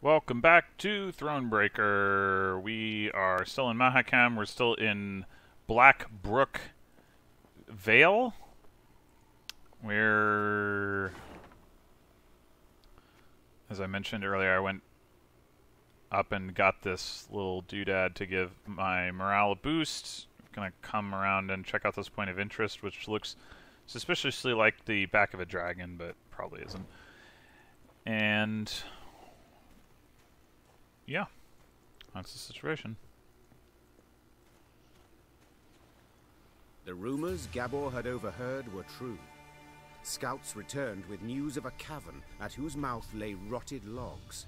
Welcome back to Thronebreaker. We are still in Mahakam. We're still in Black Brook Vale. We're... As I mentioned earlier, I went up and got this little doodad to give my morale a boost. I'm gonna come around and check out this point of interest, which looks suspiciously like the back of a dragon, but probably isn't. And... yeah, that's the situation. The rumors Gabor had overheard were true. Scouts returned with news of a cavern at whose mouth lay rotted logs,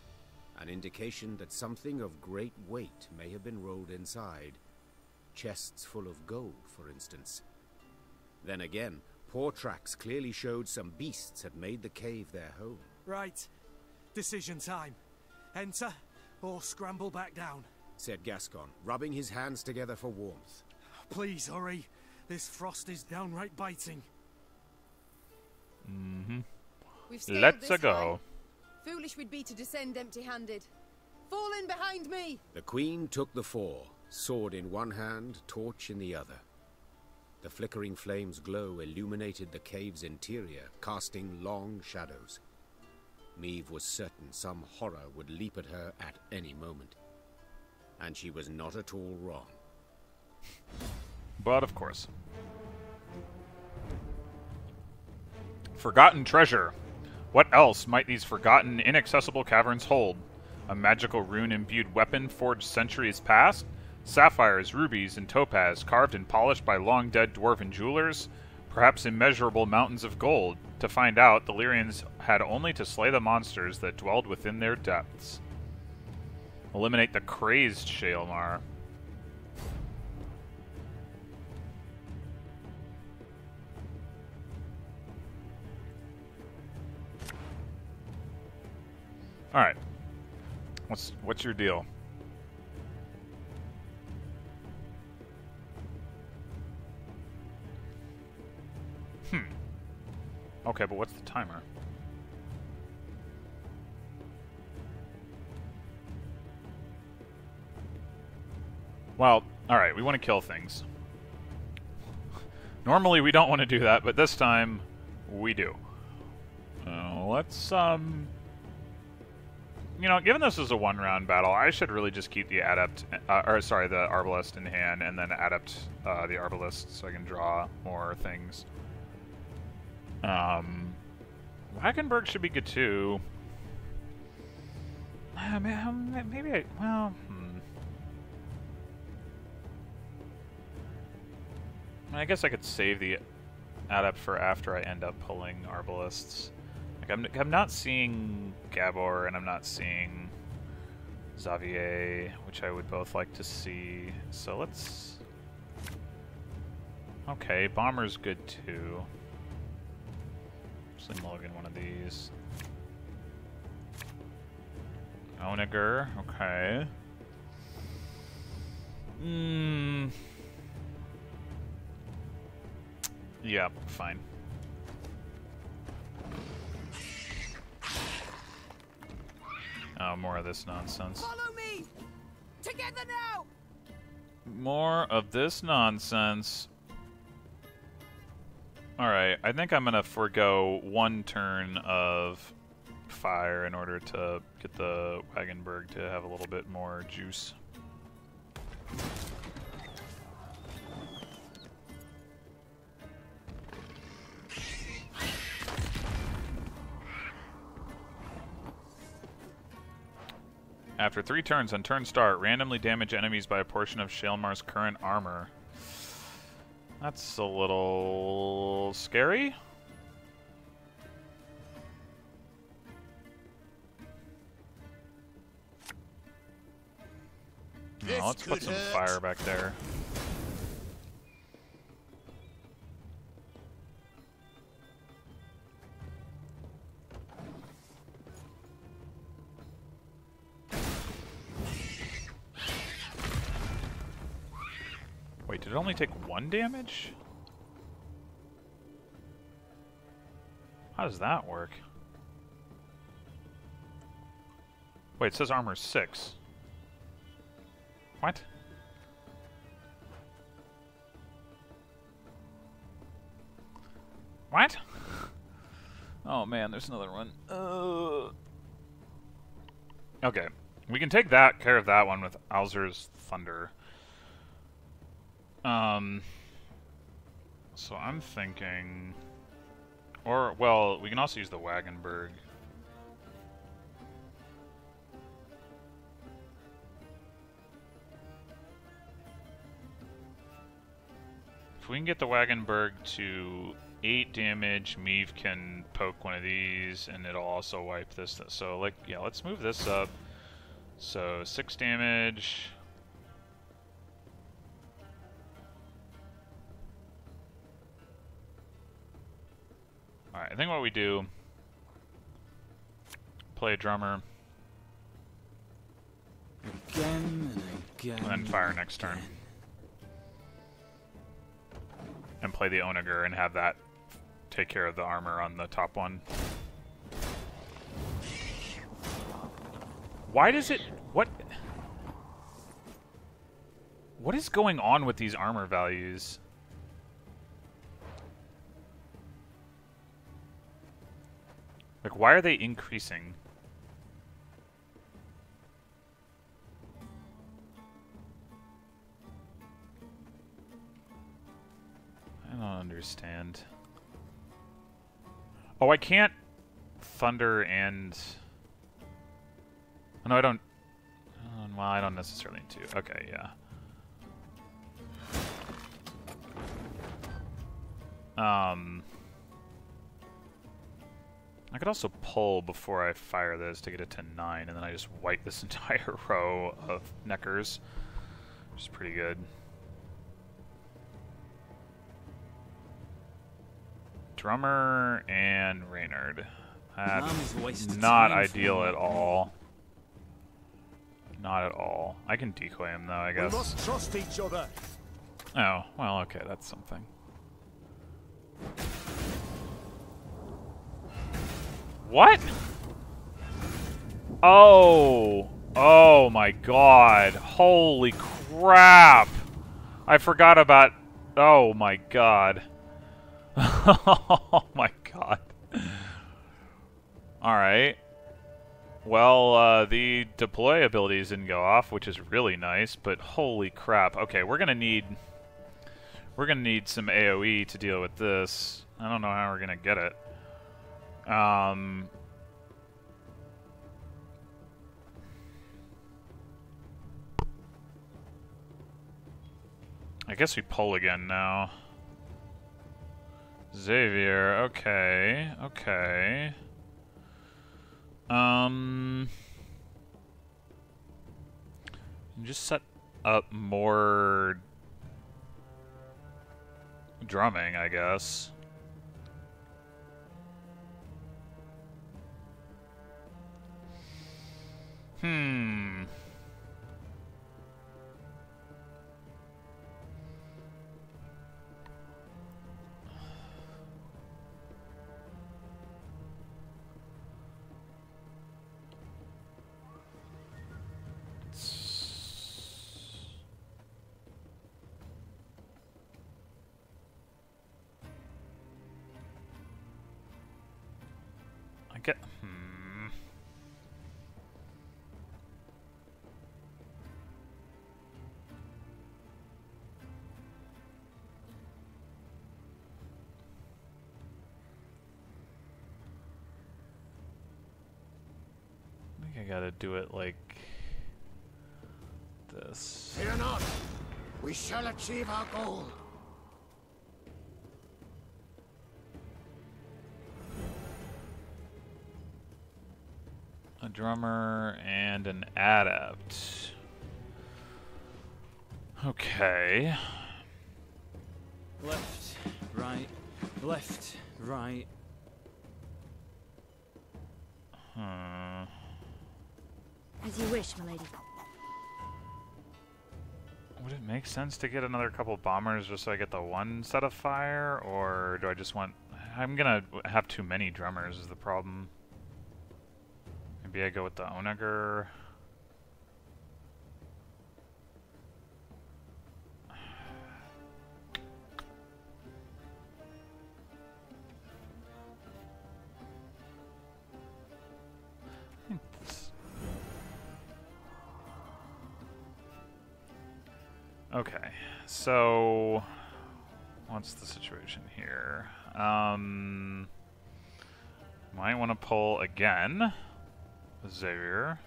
an indication that something of great weight may have been rolled inside. Chests full of gold, for instance. Then again, paw tracks clearly showed some beasts had made the cave their home. Right. Decision time. Enter or scramble back down, said Gascon, rubbing his hands together for warmth. Please hurry. This frost is downright biting. Let's go. Foolish we'd be to descend empty-handed. Fall in behind me! The Queen took the four, sword in one hand, torch in the other. The flickering flame's glow illuminated the cave's interior, casting long shadows. Meve was certain some horror would leap at her at any moment. And she was not at all wrong. But of course. Forgotten treasure. What else might these forgotten, inaccessible caverns hold? A magical rune-imbued weapon forged centuries past? Sapphires, rubies, and topaz carved and polished by long-dead dwarven jewelers? Perhaps immeasurable mountains of gold? To find out, the Lyrians had only to slay the monsters that dwelled within their depths. Eliminate the crazed Shaelmar. Alright. What's your deal? Okay, but what's the timer? Well, alright, we want to kill things. Normally we don't want to do that, but this time we do. Let's, you know, given this is a one-round battle, I should really just keep the adept, the arbalest in hand, and then adept the arbalest so I can draw more things. Wagenberg should be good too. Maybe I guess I could save the adept for after I end up pulling arbalists. Like I'm not seeing Gabor and I'm not seeing Xavier, which I would both like to see. So let's... okay, Bomber's good too. Slim Logan, one of these. Onager, okay. Yeah, fine. Oh, more of this nonsense. Follow me! Together now! More of this nonsense. Alright, I think I'm gonna forego one turn of fire in order to get the Wagenberg to have a little bit more juice. After 3 turns on turn start, randomly damage enemies by a portion of Shaelmar's current armor. That's a little scary. No, let's put some fire back there. Wait, did it only take 1 damage? How does that work? Wait, it says armor 6. What? What? Oh man, there's another one. Okay. We can take care of that one with Alzur's Thunder. So I'm thinking... Or, well, we can also use the Wagenburg. If we can get the Wagenburg to 8 damage, Meave can poke one of these, and it'll also wipe this. So, like, yeah, let's move this up. So, 6 damage. Alright, I think what we do... Play a drummer. Again and again. And then fire next turn. And play the Onager and have that take care of the armor on the top one. Why does it... What is going on with these armor values? Like, why are they increasing? I don't understand. Oh, I can't thunder and... Oh, no, I don't... well, I don't necessarily need to. Okay, yeah. I could also pull before I fire this to get it to 9, and then I just wipe this entire row of Neckers, which is pretty good. Drummer and Reynard. That's not ideal at all. Not at all. I can decoy him though, I guess. We must trust each other. Oh, well, okay, that's something. What? Oh! Oh my god. Holy crap! I forgot about... Oh my god. Oh my god. Alright. Well, the deploy abilities didn't go off, which is really nice, but holy crap. Okay, we're gonna need some AoE to deal with this. I don't know how we're gonna get it. I guess we pull again now. Xavier, okay, okay. Just set up more drumming, I guess. I get... I gotta do it like this. Fear not. We shall achieve our goal. A drummer and an adept. Okay. Left, right, left, right. As you wish, milady. Would it make sense to get another couple bombers just so I get the one set of fire, or do I just want... I'm gonna have too many drummers is the problem. Maybe I go with the Onager. Okay, so what's the situation here? Might want to pull again, Xavier.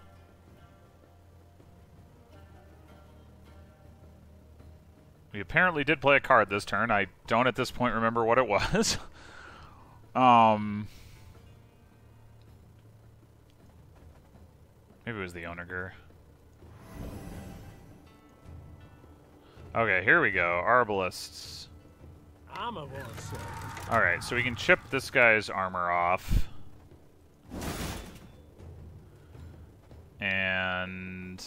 We apparently did play a card this turn. I don't at this point remember what it was. Maybe it was the Onager. Okay, here we go. Arbalists. I'm a one, sir. Alright, so we can chip this guy's armor off. And...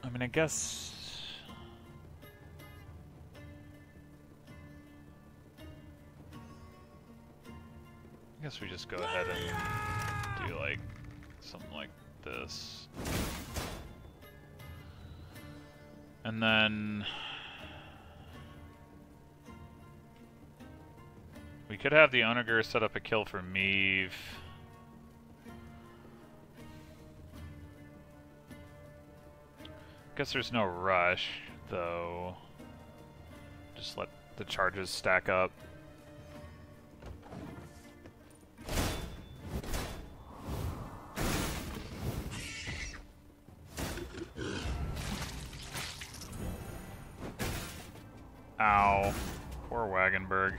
I mean, I guess we just go ahead and do like something like this. And then we could have the Onager set up a kill for Meave. Guess there's no rush, though. Just let the charges stack up. Ow. Poor Wagenberg.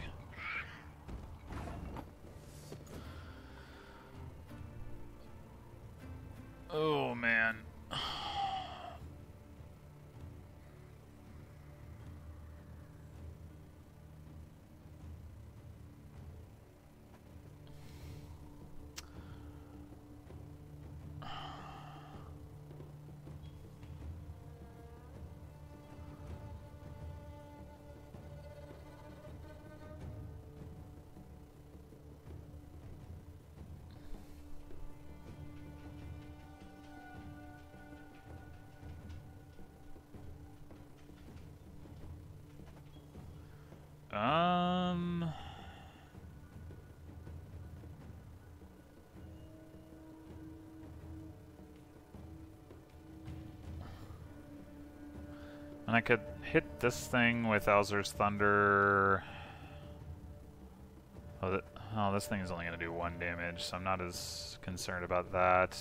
Oh, man. And I could hit this thing with Alzur's Thunder. Oh, this thing is only going to do 1 damage, so I'm not as concerned about that.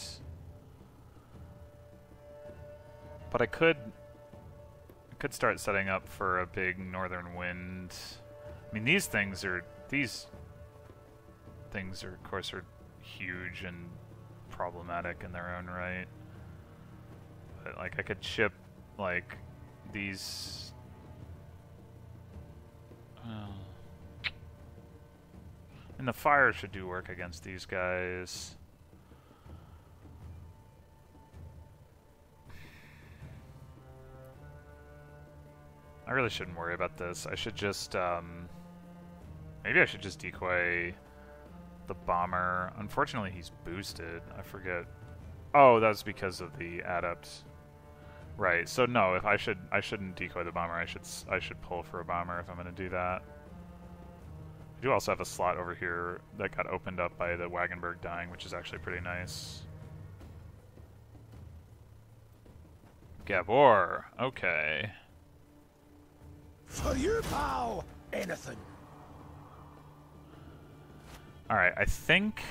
But I could start setting up for a big northern wind. I mean, these things are, of course, are huge and problematic in their own right. But, like, I could chip, like, these... and the fire should do work against these guys. I really shouldn't worry about this. I should just, maybe I should just decoy the bomber. Unfortunately, he's boosted. I forget. Oh, that's because of the adept. Right. So no, if I shouldn't decoy the bomber. I should pull for a bomber if I'm going to do that. I do also have a slot over here that got opened up by the Wagenberg dying, which is actually pretty nice. Gabor. Okay. For you, pal, anything. Alright, I think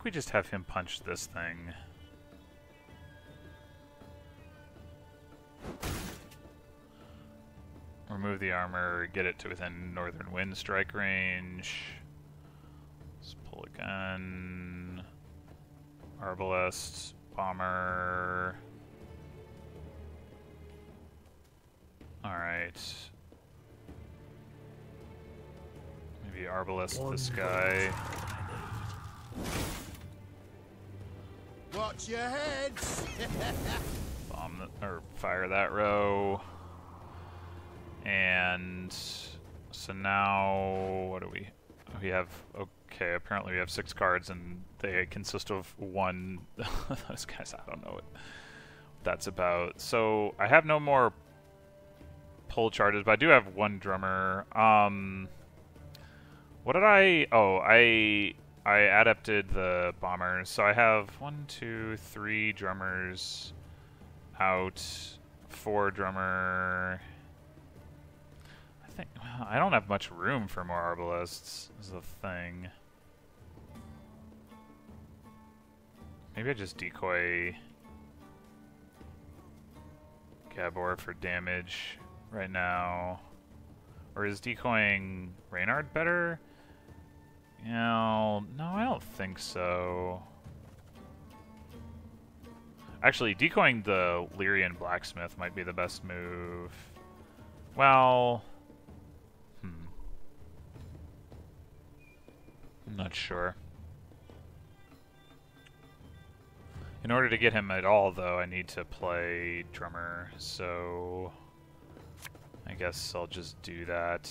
we just have him punch this thing. Remove the armor, get it to within Northern Wind strike range. Let's pull again. Arbalest, bomber. Alright. Maybe Arbalest this guy. Watch your heads! Bomb or fire that row. And so now what do we have? Okay, apparently we have 6 cards and they consist of one. Those guys, I don't know what that's about. So I have no more pull charges, but I do have 1 drummer. What did I? Oh, I adapted the bombers. So I have 1, 2, 3 drummers out, 4 drummer. I think well, I don't have much room for more arbalists. Is the thing. Maybe I just decoy Gabor for damage right now. Or is decoying Reynard better? You know, no, I don't think so. Actually, decoying the Lyrian blacksmith might be the best move. Well, I'm not sure. In order to get him at all, though, I need to play drummer, so I guess I'll just do that.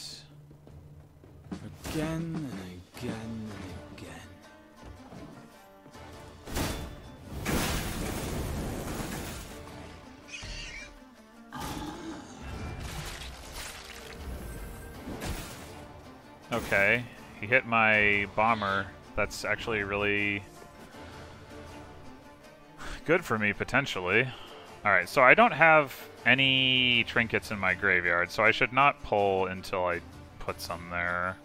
Again and again and again. Okay, he hit my bomber. That's actually really good for me, potentially. Alright, so I don't have any trinkets in my graveyard, so I should not pull until I put some there.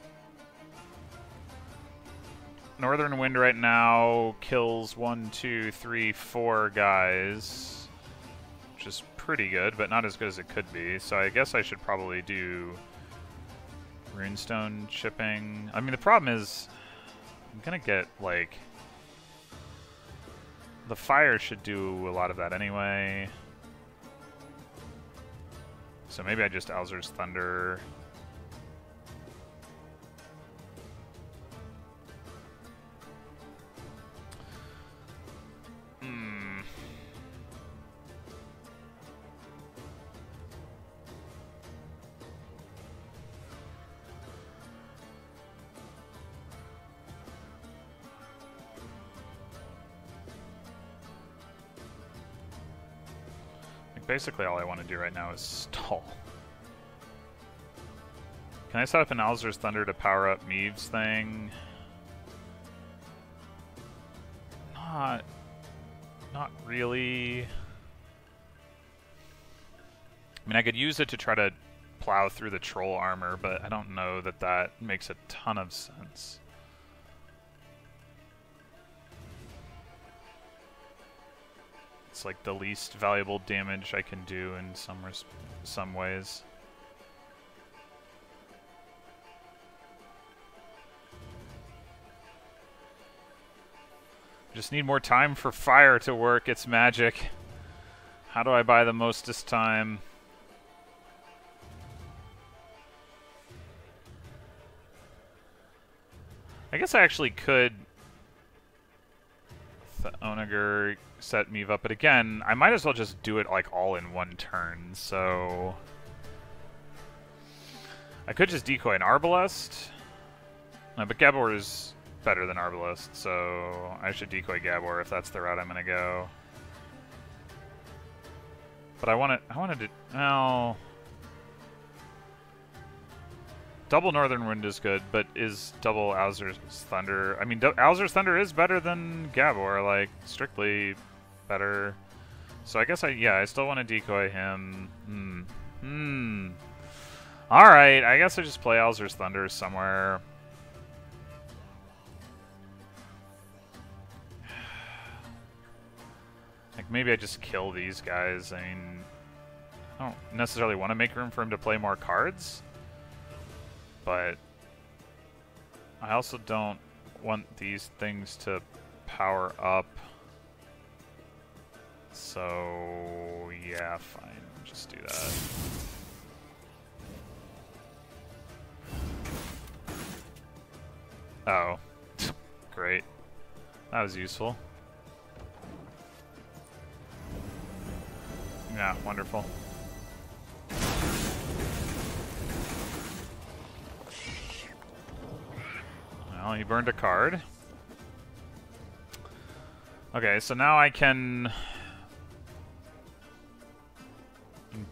Northern Wind right now kills 1, 2, 3, 4 guys, which is pretty good, but not as good as it could be. So I guess I should probably do Runestone chipping. I mean, the problem is I'm gonna get, like, the fire should do a lot of that anyway. So maybe I just Alzur's Thunder. Basically all I want to do right now is stall. Can I set up an Alzur's Thunder to power up Meave's thing? Not really. I mean, I could use it to try to plow through the troll armor, but I don't know that that makes a ton of sense. It's like the least valuable damage I can do in some ways. Just need more time for fire to work its magic. How do I buy the mostest time? I guess I actually could Onager set Meave up, but again, I might as well just do it like all in one turn, so I could just decoy an Arbalest, but Gabor is better than Arbalest, so I should decoy Gabor if that's the route I'm gonna go. But I wanted to, well, double Northern Wind is good, but is double Alzur's Thunder? I mean, Alzur's Thunder is better than Gabor, like, strictly better. So I guess I still want to decoy him. Alright, I guess I just play Alzur's Thunder somewhere. Like, maybe I just kill these guys. I mean, I don't necessarily want to make room for him to play more cards. But I also don't want these things to power up. So, yeah, fine. Just do that. Oh. Great. That was useful. Yeah, wonderful. Well, he burned a card. Okay, so now I can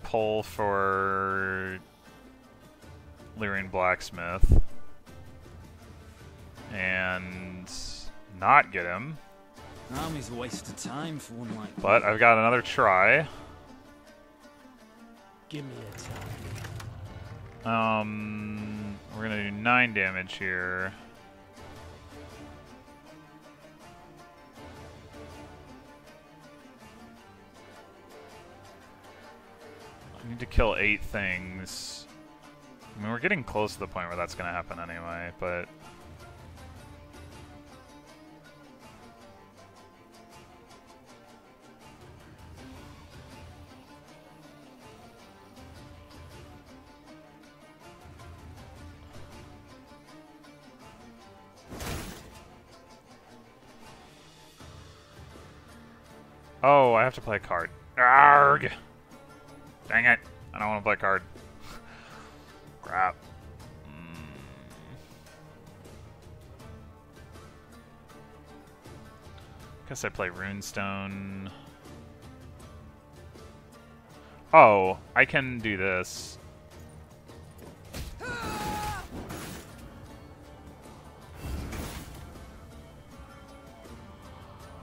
pull for Lyrian Blacksmith and not get him. Army's a waste of time for one like But I've got another try. Give me a time. We're gonna do 9 damage here. I need to kill 8 things. I mean, we're getting close to the point where that's gonna happen anyway, but... Oh, I have to play a card. Arrgh! Dang it. I don't want to play a card. Crap. Guess I play Runestone. Oh, I can do this.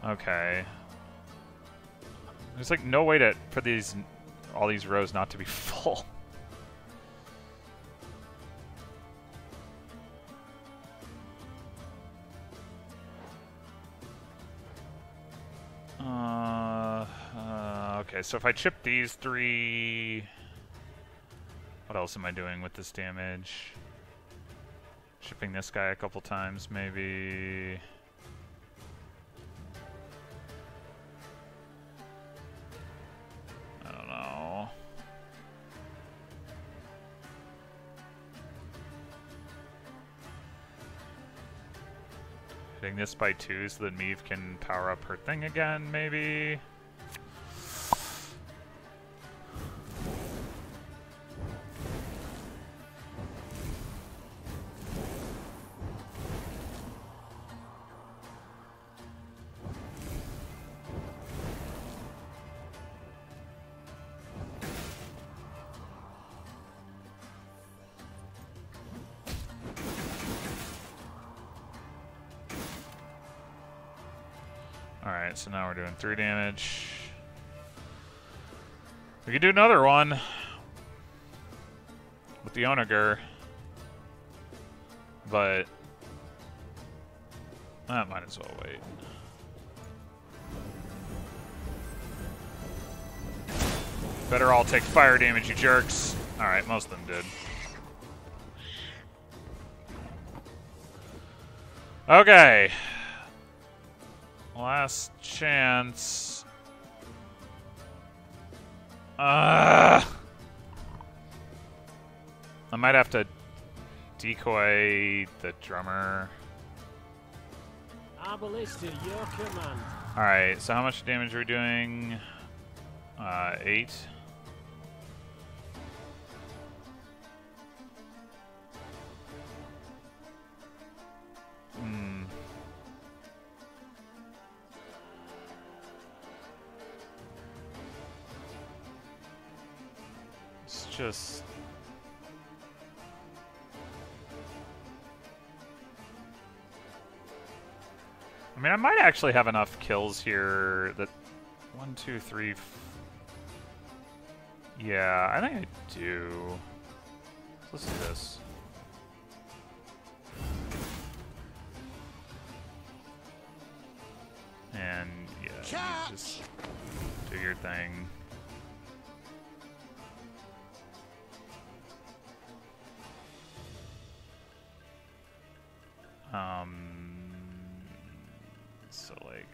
Okay. There's like no way to for all these rows not to be full. Okay, so if I chip these 3, what else am I doing with this damage? Chipping this guy a couple times, maybe. I don't know. Hitting this by 2 so that Meave can power up her thing again, maybe? Alright, so now we're doing 3 damage. We could do another one with the Onager, but I might as well wait. Better all take fire damage, you jerks. Alright, most of them did. Okay. Last chance. I might have to decoy the drummer. Arbalista, your command. Alright, so how much damage are we doing? 8. It's just... I mean, I might actually have enough kills here that... 1, 2, 3... Yeah, I think I do. Let's do this. And, yeah, you just do your thing. So like...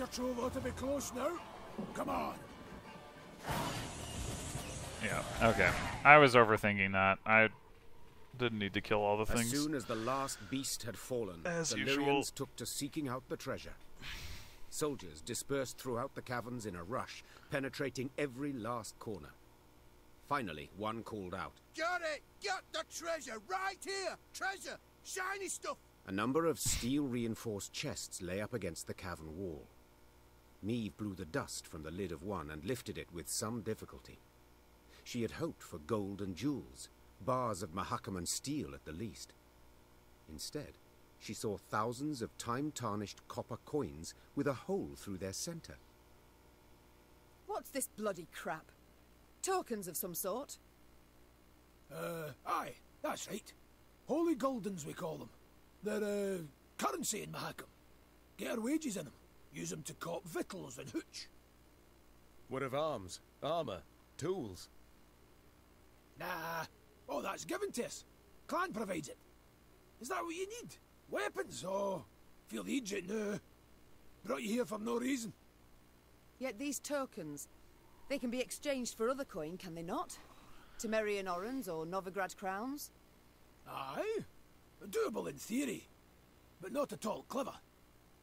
treasure trove ought to be close now. Come on. Yeah, okay. I was overthinking that. I didn't need to kill all the things. As soon as the last beast had fallen, As the usual. Lyrians took to seeking out the treasure. Soldiers dispersed throughout the caverns in a rush, penetrating every last corner. Finally, one called out. Got it! Got the treasure right here! Treasure! Shiny stuff! A number of steel-reinforced chests lay up against the cavern wall. Neve blew the dust from the lid of one and lifted it with some difficulty. She had hoped for gold and jewels, bars of Mahakaman steel at the least. Instead, she saw thousands of time-tarnished copper coins with a hole through their center. What's this bloody crap? Tokens of some sort? Aye, that's right. Holy Goldens, we call them. They're, currency in Mahakam. Get our wages in them. Use them to cop victuals and hooch. What of arms, armor, tools? Nah, all that's given to us. Clan provides it. Is that what you need? Weapons? Oh, feel the Egypt now. Brought you here for no reason. Yet these tokens, they can be exchanged for other coin, can they not? Temerian orens or Novigrad crowns? Aye, doable in theory, but not at all clever.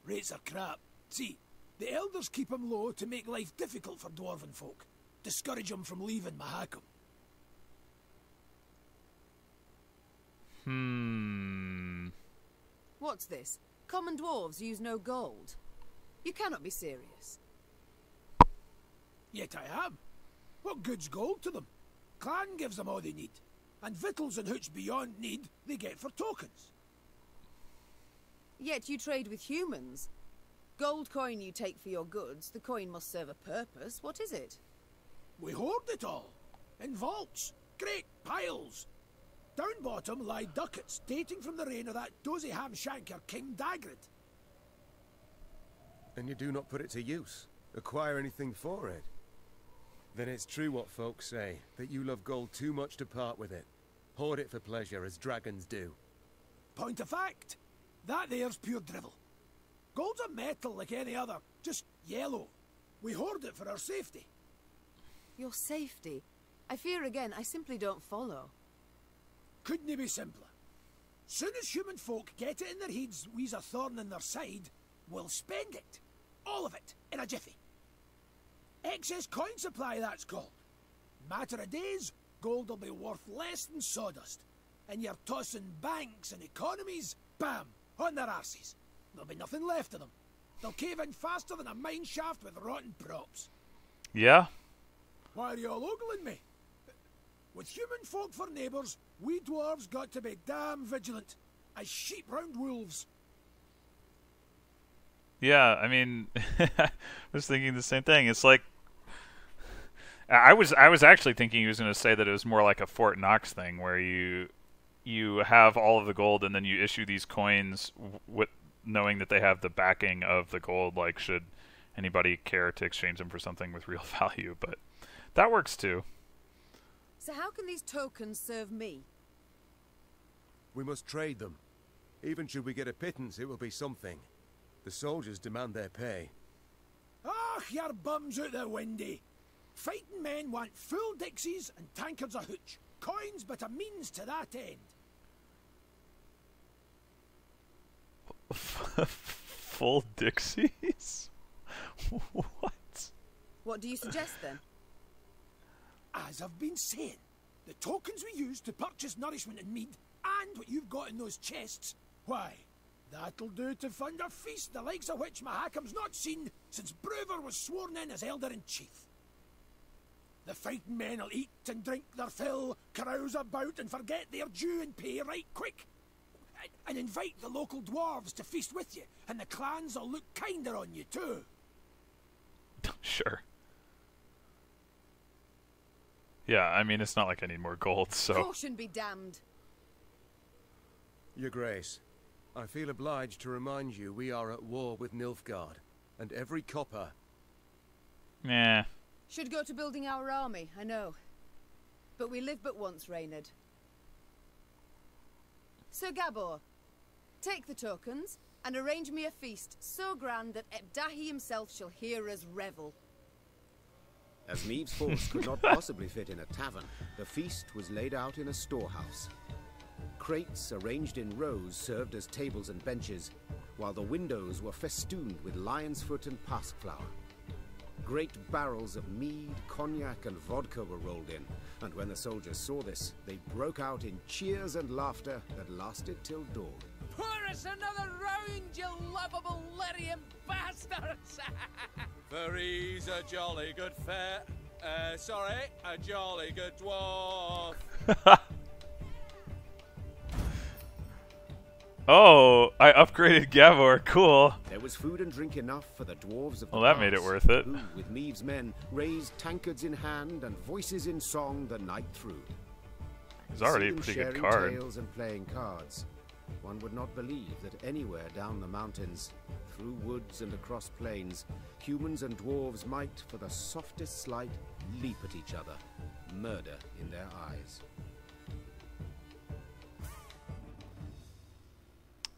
Rates are crap. See, the elders keep 'em low to make life difficult for dwarven folk, discourage 'em from leaving Mahakam. What's this? Common dwarves use no gold. You cannot be serious. Yet I am. What good's gold to them? Clan gives them all they need, and victuals and hooch beyond need they get for tokens. Yet you trade with humans. Gold coin you take for your goods, the coin must serve a purpose. What is it? We hoard it all. In vaults. Great piles. Down bottom lie ducats dating from the reign of that dozy ham-shanker King Dagrid. And you do not put it to use? Acquire anything for it? Then it's true what folks say, that you love gold too much to part with it. Hoard it for pleasure, as dragons do. Point of fact. That there's pure drivel. Gold's a metal like any other, just yellow. We hoard it for our safety. Your safety? I fear again, I simply don't follow. Couldn't it be simpler? Soon as human folk get it in their heads we's a thorn in their side, we'll spend it. All of it, in a jiffy. Excess coin supply, that's called. Matter of days, gold will be worth less than sawdust. And you're tossing banks and economies, bam, on their arses. There'll be nothing left of them. They'll cave in faster than a mine shaft with rotten props. Yeah? Why are you all ogling me? With human folk for neighbours, we dwarves got to be damn vigilant, as sheep round wolves. Yeah, I mean, I was thinking the same thing. It's like, I was actually thinking he was going to say that it was more like a Fort Knox thing, where you have all of the gold and then you issue these coins with knowing that they have the backing of the gold. Like, should anybody care to exchange them for something with real value? But that works too. So how can these tokens serve me? We must trade them. Even should we get a pittance, it will be something. The soldiers demand their pay. Ah, your bums out the windy. Fighting men want full dixies and tankards of hooch. Coins but a means to that end. Full Dixies? What? What do you suggest then? As I've been saying, the tokens we use to purchase nourishment and mead, and what you've got in those chests, why, that'll do to fund a feast the likes of which Mahakam's not seen since Brewer was sworn in as Elder-in-Chief. The fighting men will eat and drink their fill, carouse about and forget their due and pay right quick. And invite the local dwarves to feast with you, and the clans will look kinder on you too. Sure. Yeah, I mean, it's not like I need more gold, so... Caution be damned. Your Grace, I feel obliged to remind you we are at war with Nilfgaard, and every copper... Nah. Should go to building our army, I know. But we live but once, Reynard. Sir Gabor, take the tokens, and arrange me a feast so grand that Ebdahi himself shall hear us revel. As Meave's force could not possibly fit in a tavern, the feast was laid out in a storehouse. Crates arranged in rows served as tables and benches, while the windows were festooned with lion's foot and pasqueflower. Great barrels of mead, cognac, and vodka were rolled in, and when the soldiers saw this, they broke out in cheers and laughter that lasted till dawn. Pour us another round, you lovable Lyrian bastards! For he's a jolly good fare. Sorry, a jolly good dwarf. Oh, I upgraded Gabor. Cool. There was food and drink enough for the dwarves of the Well, that made it pass, worth it. who, with Meave's men, raised tankards in hand and voices in song the night through. He's already a See them pretty good sharing card. tales and playing cards. One would not believe that anywhere down the mountains, through woods and across plains, humans and dwarves might, for the softest slight, leap at each other, murder in their eyes.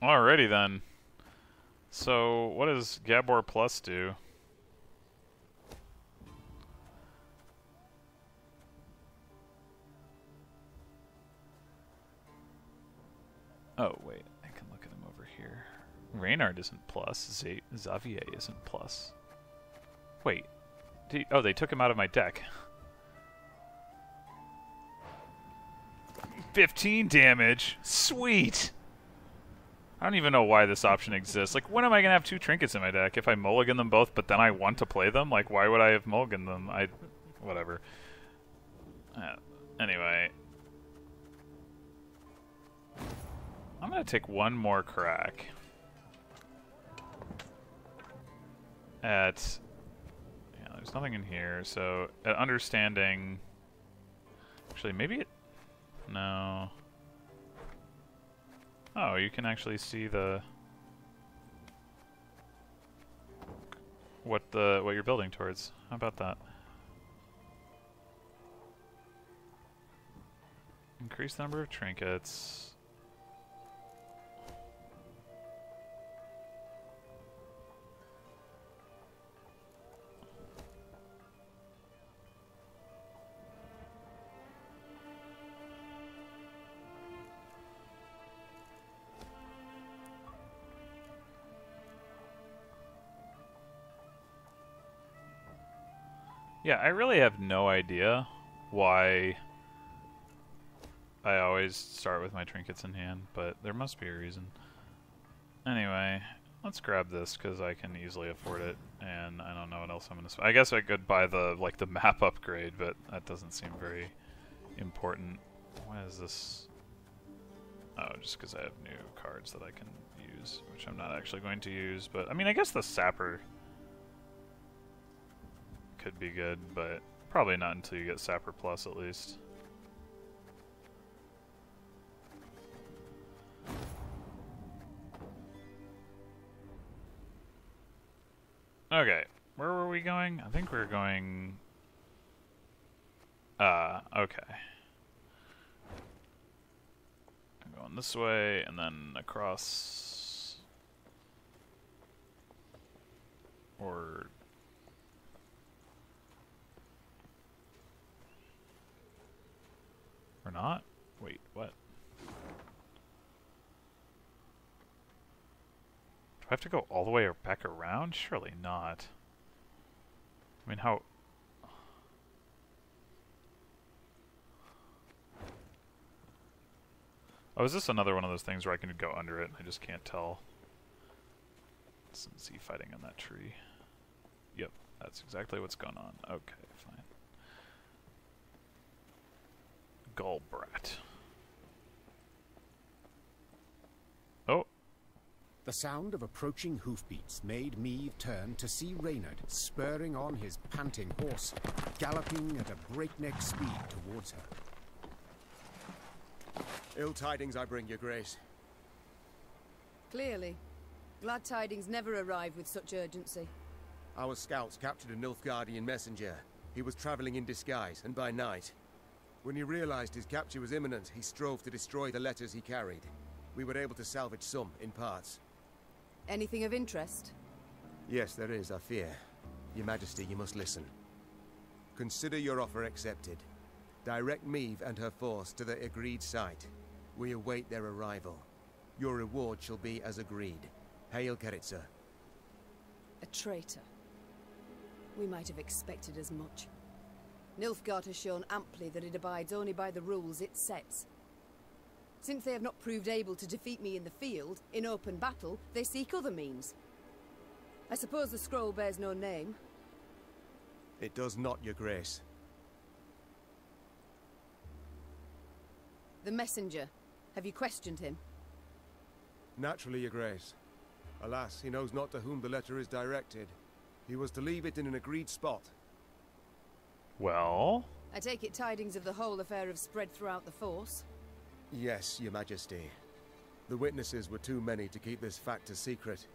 Alrighty then. So, what does Gabor Plus do? Oh, wait. I can look at him over here. Reynard isn't plus. Xavier isn't plus. Wait. Oh, they took him out of my deck. 15 damage. Sweet! I don't even know why this option exists. Like, when am I going to have 2 trinkets in my deck? If I mulligan them both, but then I want to play them? Like, why would I have mulliganed them? Whatever. Anyway. I'm going to take one more crack at... Yeah, there's nothing in here, so... At understanding... Actually, maybe it... No... Oh, you can actually see the what you're building towards. How about that? Increase the number of trinkets. Yeah, I really have no idea why I always start with my trinkets in hand, but there must be a reason. Anyway, let's grab this because I can easily afford it, and I don't know what else I'm going to... I guess I could buy the map upgrade, but that doesn't seem very important. Why is this... Oh, just because I have new cards that I can use, which I'm not actually going to use, but... I mean, I guess the Sapper could be good, but probably not until you get Sapper Plus at least. Okay, where were we going? I think we were going... okay. I'm going this way, and then across... Or... Or not? Wait, what? Do I have to go all the way back around? Surely not. I mean, how... Oh, is this another one of those things where I can go under it? I just can't tell. Some Z fighting on that tree. Yep, that's exactly what's going on. Okay, fine. Gullbrat. Oh. The sound of approaching hoofbeats made Meave turn to see Reynard spurring on his panting horse, galloping at a breakneck speed towards her. Ill tidings I bring, your grace. Clearly. Glad tidings never arrive with such urgency. Our scouts captured a Nilfgaardian messenger. He was traveling in disguise, and by night. When he realized his capture was imminent, he strove to destroy the letters he carried. We were able to salvage some, in parts. Anything of interest? Yes, there is, I fear. Your Majesty, you must listen. Consider your offer accepted. Direct Meve and her force to the agreed site. We await their arrival. Your reward shall be as agreed. Hail, Keritsa. A traitor. We might have expected as much. Nilfgaard has shown amply that it abides only by the rules it sets. Since they have not proved able to defeat me in the field, in open battle, they seek other means. I suppose the scroll bears no name. It does not, Your Grace. The messenger. Have you questioned him? Naturally, Your Grace. Alas, he knows not to whom the letter is directed. He was to leave it in an agreed spot. Well? I take it tidings of the whole affair have spread throughout the force? Yes, Your Majesty. The witnesses were too many to keep this fact a secret.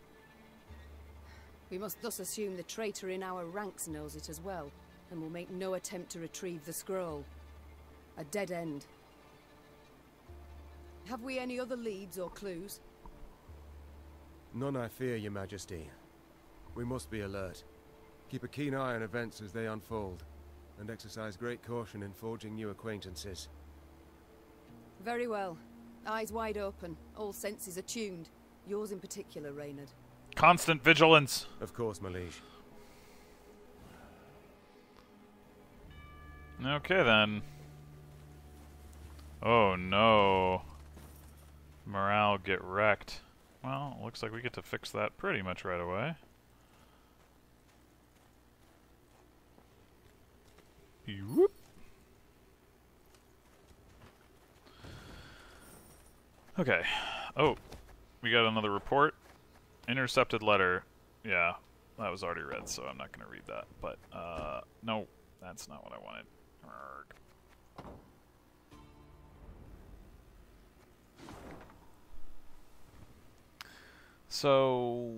We must thus assume the traitor in our ranks knows it as well, and will make no attempt to retrieve the scroll. A dead end. Have we any other leads or clues? None, I fear, Your Majesty. We must be alert. Keep a keen eye on events as they unfold, and exercise great caution in forging new acquaintances. Very well. Eyes wide open, all senses attuned. Yours in particular, Reynard. Constant vigilance. Of course, my liege. Okay, then. Oh, no. Morale get wrecked. Well, looks like we get to fix that pretty much right away. Whoop. Okay. Oh, we got another report. Intercepted letter. Yeah, that was already read, so I'm not going to read that. But, no, that's not what I wanted. Arrgh. So...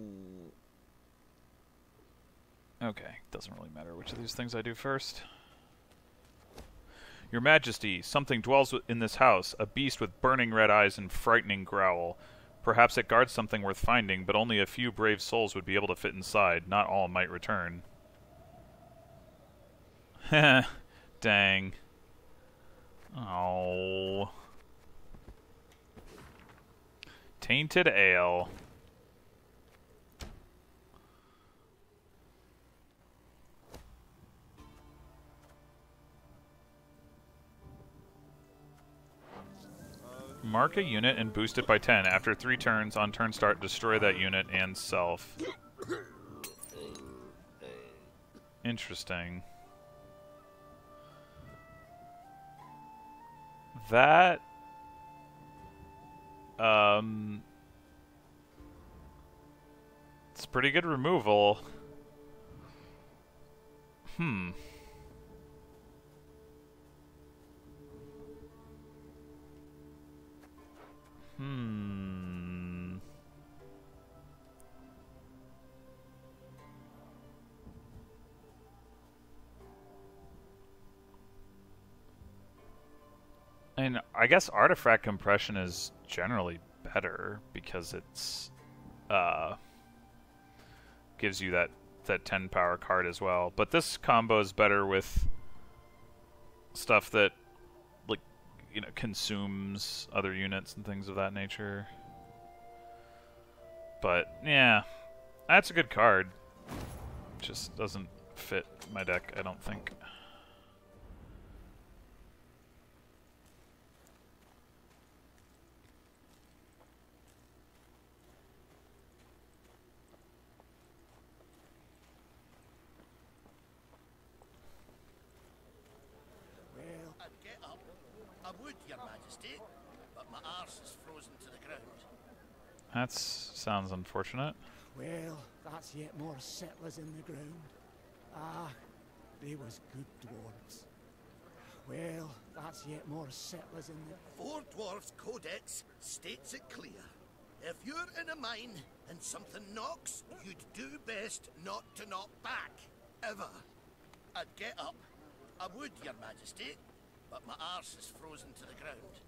okay, doesn't really matter which of these things I do first. Your Majesty, something dwells in this house, a beast with burning red eyes and frightening growl. Perhaps it guards something worth finding, but only a few brave souls would be able to fit inside. Not all might return. Heh. Dang. Oh. Tainted ale. Mark a unit and boost it by 10. After 3 turns, on turn start, destroy that unit and self. Interesting. That... it's pretty good removal. Hmm. And I guess artifact compression is generally better because it's gives you that 10 power card as well. But this combo is better with stuff that consumes other units and things of that nature. But yeah, that's a good card. Just doesn't fit my deck, I don't think. That sounds unfortunate. Well, that's yet more settlers in the ground. Ah, they was good dwarves. Well, that's yet more settlers in the... Four Dwarfs Codex states it clear. If you're in a mine and something knocks, you'd do best not to knock back. Ever. I'd get up. I would, Your Majesty, but my arse is frozen to the ground.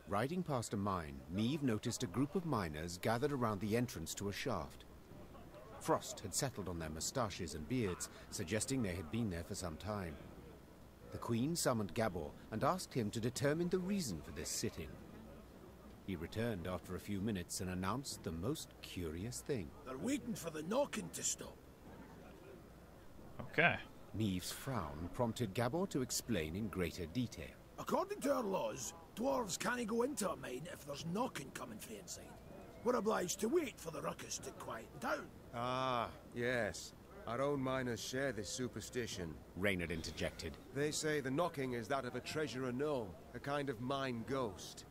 Riding past a mine, Meve noticed a group of miners gathered around the entrance to a shaft. Frost had settled on their moustaches and beards, suggesting they had been there for some time. The Queen summoned Gabor and asked him to determine the reason for this sitting. He returned after a few minutes and announced the most curious thing. They're waiting for the knocking to stop. Okay. Meve's frown prompted Gabor to explain in greater detail. According to our laws, dwarves can't go into a mine if there's knocking coming from inside. We're obliged to wait for the ruckus to quieten down. Ah, yes. Our own miners share this superstition. Reynard interjected. They say the knocking is that of a treasurer gnome, a kind of mine ghost.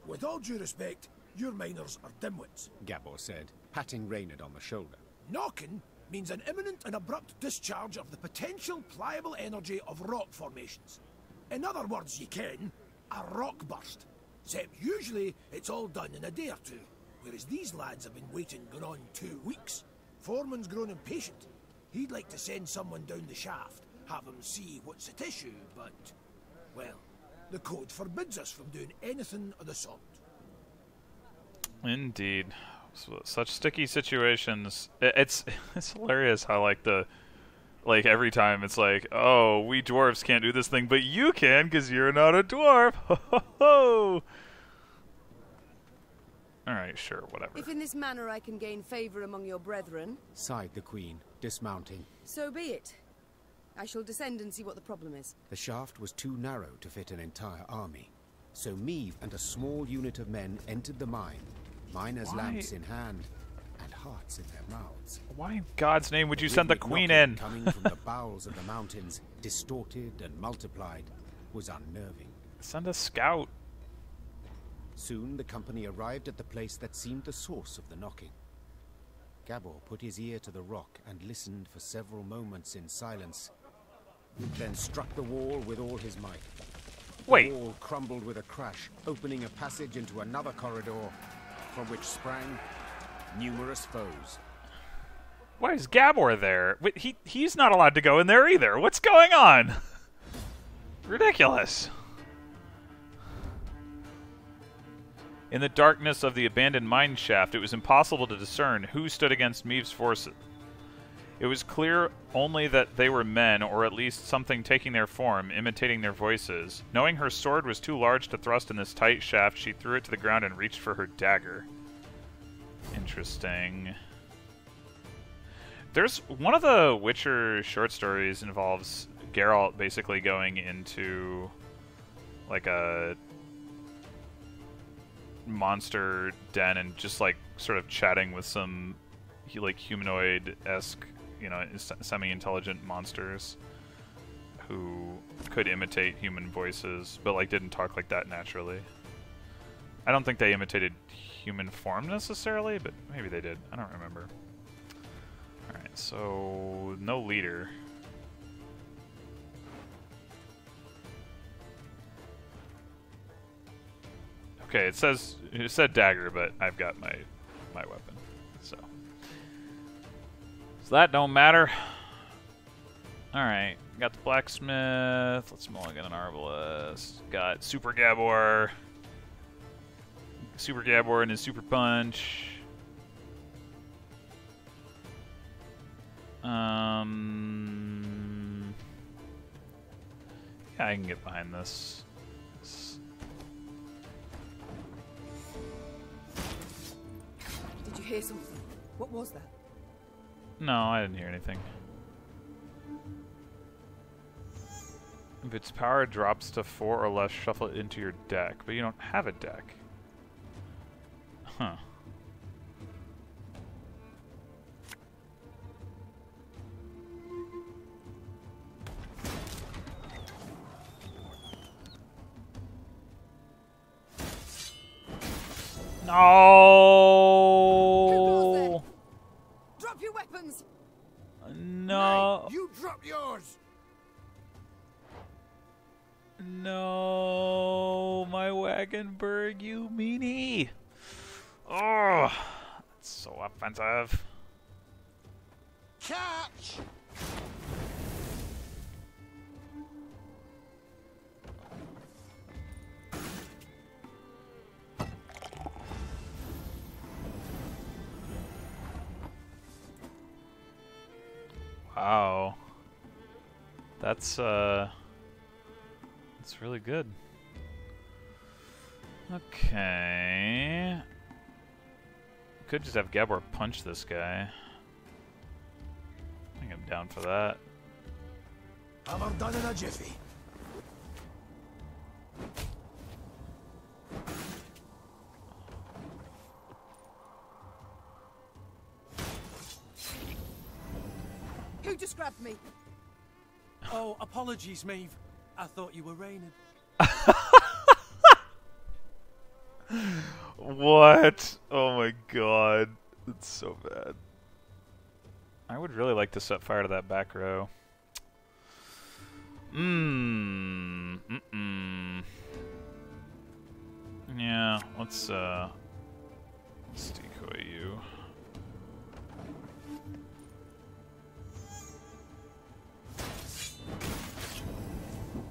With all due respect, your miners are dimwits, Gabor said, patting Reynard on the shoulder. Knocking means an imminent and abrupt discharge of the potential pliable energy of rock formations. In other words, you can, a rock burst. Except usually it's all done in a day or two, whereas these lads have been waiting going on 2 weeks. Foreman's grown impatient. He'd like to send someone down the shaft, have him see what's at issue, but, well, the code forbids us from doing anything of the sort. Indeed. Such sticky situations. It's hilarious how like every time it's like, oh, we dwarves can't do this thing, but you can because you're not a dwarf. Ho ho ho. All right, sure, whatever. If in this manner I can gain favor among your brethren, sighed the Queen, dismounting. So be it. I shall descend and see what the problem is. The shaft was too narrow to fit an entire army, so Meve and a small unit of men entered the mine, miners' lamps in hand and hearts in their mouths. Why in God's name would you send the Queen in? Coming from the bowels of the mountains, distorted and multiplied, was unnerving. Send a scout. Soon the company arrived at the place that seemed the source of the knocking. Gabor put his ear to the rock and listened for several moments in silence, then struck the wall with all his might. Wait. The wall crumbled with a crash, opening a passage into another corridor, from which sprang numerous foes. Why is Gabor there? Wait, he's not allowed to go in there either. What's going on? Ridiculous. In the darkness of the abandoned mine shaft, it was impossible to discern who stood against Meve's forces. It was clear only that they were men, or at least something taking their form, imitating their voices. Knowing her sword was too large to thrust in this tight shaft, she threw it to the ground and reached for her dagger. Interesting. There's one of the Witcher short stories involves Geralt basically going into like a monster den and just like sort of chatting with some like humanoid-esque, you know, semi-intelligent monsters who could imitate human voices, but like didn't talk like that naturally. I don't think they imitated human form necessarily, but maybe they did. I don't remember. Alright, so no leader. Okay, it said dagger, but I've got my weapon, so that don't matter. All right, got the blacksmith. Let's mulligan an arbalest. Got Super Gabor and his super punch. Yeah, I can get behind this. Did you hear something? What was that? No, I didn't hear anything. If its power drops to 4 or less, shuffle it into your deck. But you don't have a deck. Huh. No! Drop your weapons! No. Hey, you drop yours! No, my Wagenberg, you meanie! Oh, that's so offensive. Catch! Wow. That's really good. Okay. Could just have Gabor punch this guy. I think I'm down for that. Hammer done in a jiffy. Who just grabbed me? Oh, apologies, Maeve. I thought you were raining. What? Oh my god. That's so bad. I would really like to set fire to that back row. Yeah, let's decoy you.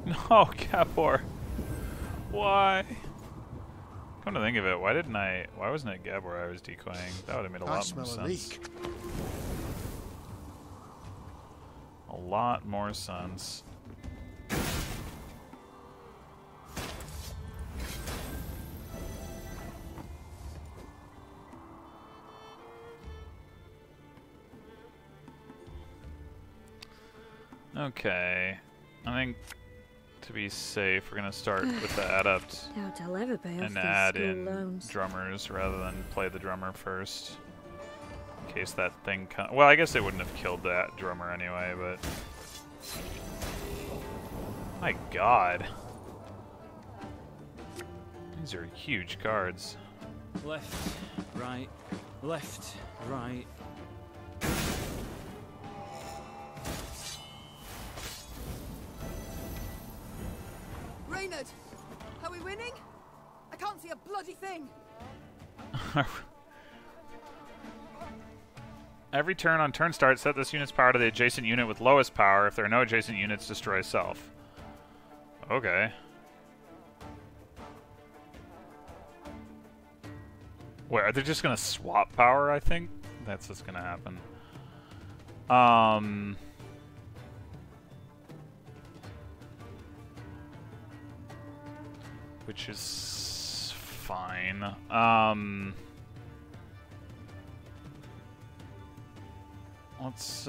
No, Gabor. Why? Come to think of it, why wasn't it Gabor I was decoying? That would have made a lot more sense. A lot more sense. Okay. I think to be safe, we're gonna start with the adept Doubt I'll ever pay off and these add school in loans. drummers rather than play the drummer first. In case that thing well, I guess they wouldn't have killed that drummer anyway, but... My god. These are huge cards. Left, right, left, right. Reynard! Are we winning? I can't see a bloody thing! Every turn on turn start, set this unit's power to the adjacent unit with lowest power. If there are no adjacent units, destroy self. Okay. Wait, are they just gonna swap power, I think? That's what's gonna happen. Which is fine. Let's,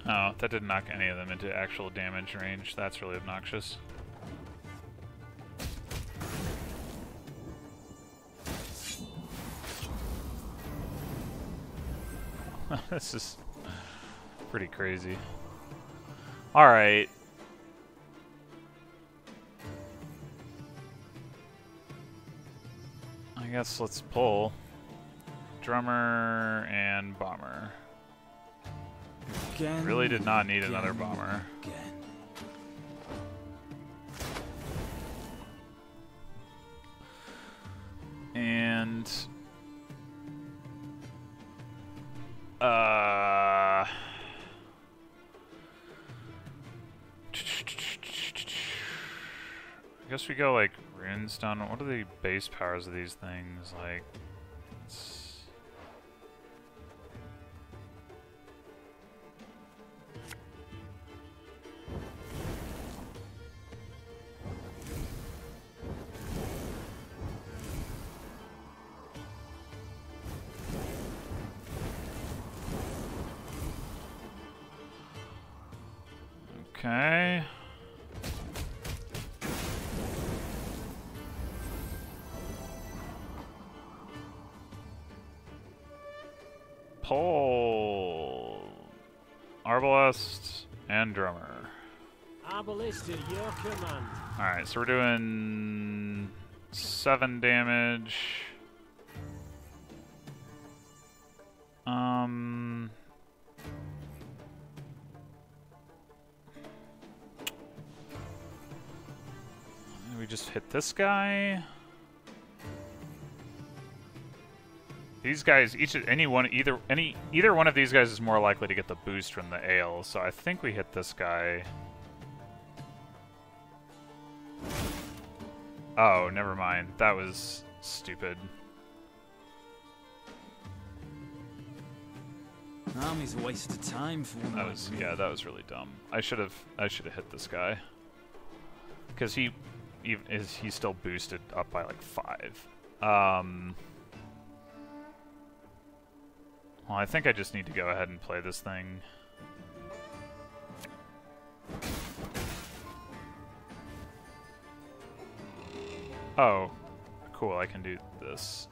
Oh, that didn't knock any of them into actual damage range. That's really obnoxious. This is pretty crazy. Alright. I guess let's pull drummer and bomber. Again, really did not need another bomber. Again. And I guess we go like runestone. What are the base powers of these things? Like, okay. Pull Arbalest and drummer. Arbalest to your command. Alright, so we're doing 7 damage. We just hit this guy. These guys, either one of these guys is more likely to get the boost from the ale, so I think we hit this guy. Oh, never mind. That was stupid. Army's a waste of time for one. That was really dumb. I should have hit this guy. Because he's still boosted up by like 5. Well, I think I just need to go ahead and play this thing. Oh, cool, I can do this.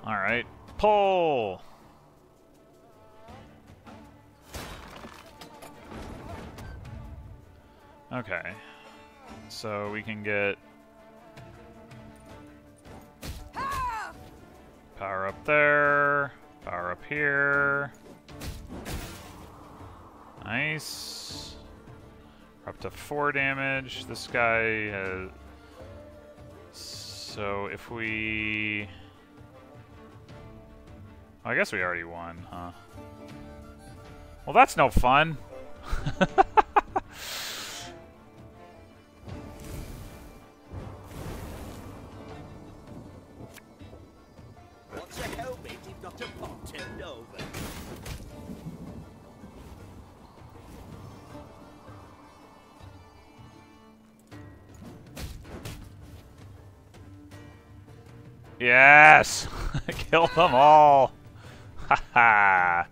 Alright, pull! Okay, so we can get power up there, power up here. Nice. We're up to 4 damage. This guy has... So if we... I guess we already won, huh? Well, that's no fun. What's a helmet if not a pot turned over? Yes! Kill them all! Haha!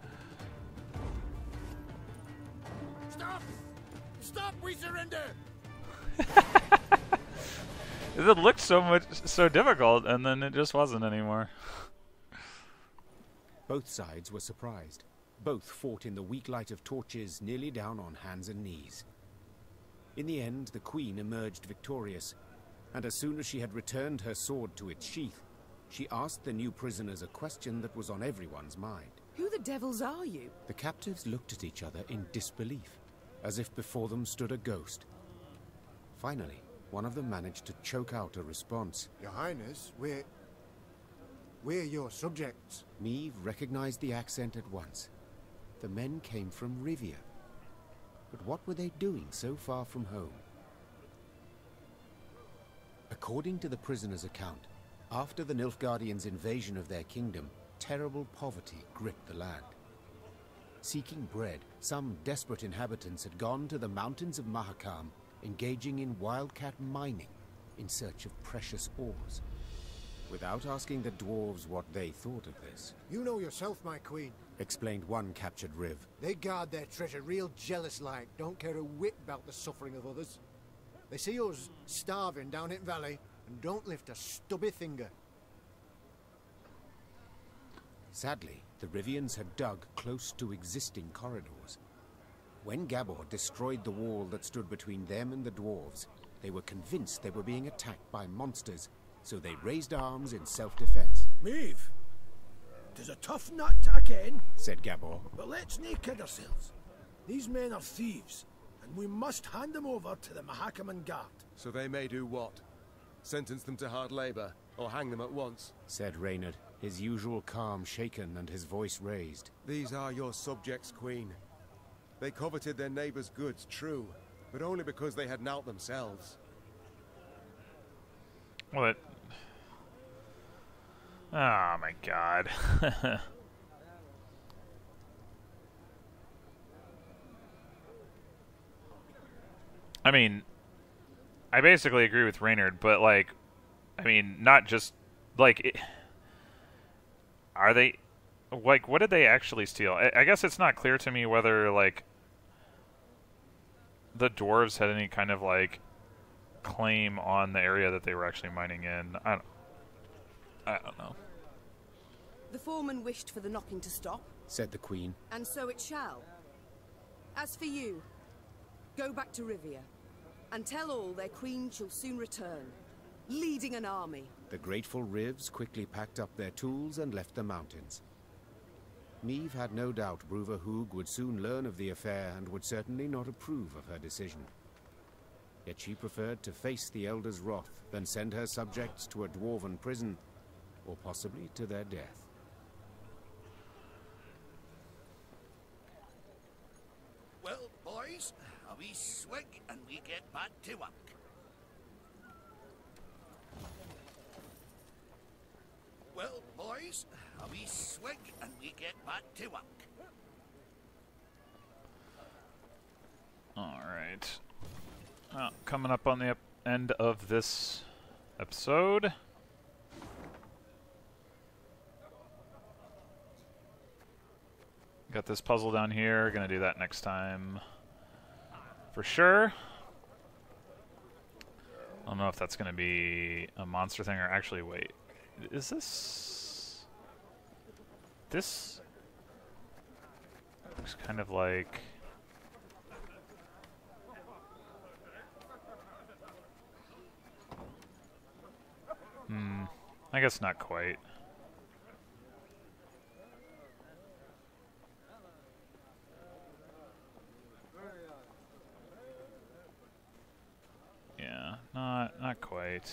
Stop! Stop! We surrender! It looked so difficult, and then it just wasn't anymore. Both sides were surprised. Both fought in the weak light of torches, nearly down on hands and knees. In the end, the Queen emerged victorious, and as soon as she had returned her sword to its sheath, she asked the new prisoners a question that was on everyone's mind. Who the devils are you? The captives looked at each other in disbelief, as if before them stood a ghost. Finally, one of them managed to choke out a response. Your Highness, we're your subjects. Meve recognized the accent at once. The men came from Rivia. But what were they doing so far from home? According to the prisoner's account, after the Nilfgaardians' invasion of their kingdom, terrible poverty gripped the land. Seeking bread, some desperate inhabitants had gone to the mountains of Mahakam, engaging in wildcat mining in search of precious ores. Without asking the dwarves what they thought of this. You know yourself, my queen, explained one captured Riv. They guard their treasure real jealous-like, don't care a whit about the suffering of others. They see us starving down in valley and don't lift a stubby finger. Sadly, the Rivians had dug close to existing corridors. When Gabor destroyed the wall that stood between them and the dwarves, they were convinced they were being attacked by monsters, so they raised arms in self-defense. Maeve, 'tis a tough nut to again, said Gabor. But let's nae kid ourselves. These men are thieves, and we must hand them over to the Mahakaman Guard. So they may do what? Sentence them to hard labor, or hang them at once? Said Reynard, his usual calm shaken and his voice raised. These are your subjects, Queen. They coveted their neighbors' goods, true, but only because they had naught themselves. Well, oh my god. I mean, I basically agree with Reynard, but like, I mean, not just like, are they like, what did they actually steal? I guess it's not clear to me whether like the dwarves had any kind of like claim on the area that they were actually mining in. I don't know. The foreman wished for the knocking to stop, said the Queen. And so it shall. As for you, go back to Rivia, and tell all their queen shall soon return, leading an army. The grateful Rivs quickly packed up their tools and left the mountains. Niamh had no doubt Bruva Hoog would soon learn of the affair and would certainly not approve of her decision. Yet she preferred to face the Elder's wrath than send her subjects to a dwarven prison, or possibly to their death. Well, boys, a wee swig and we get back to work. Well, boys, a wee swig and we get back to work. Alright. Well, coming up on the end of this episode. Got this puzzle down here. Gonna do that next time. For sure. I don't know if that's gonna be a monster thing or actually, wait. Is this... This... looks kind of like... I guess not quite. Yeah, not quite.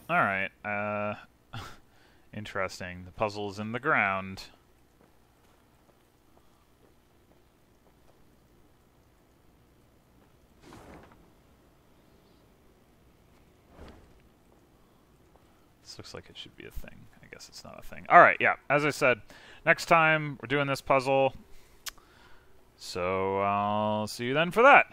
All right. Interesting. The puzzle is in the ground. This looks like it should be a thing. I guess it's not a thing. All right, yeah. As I said, next time we're doing this puzzle. So I'll see you then for that.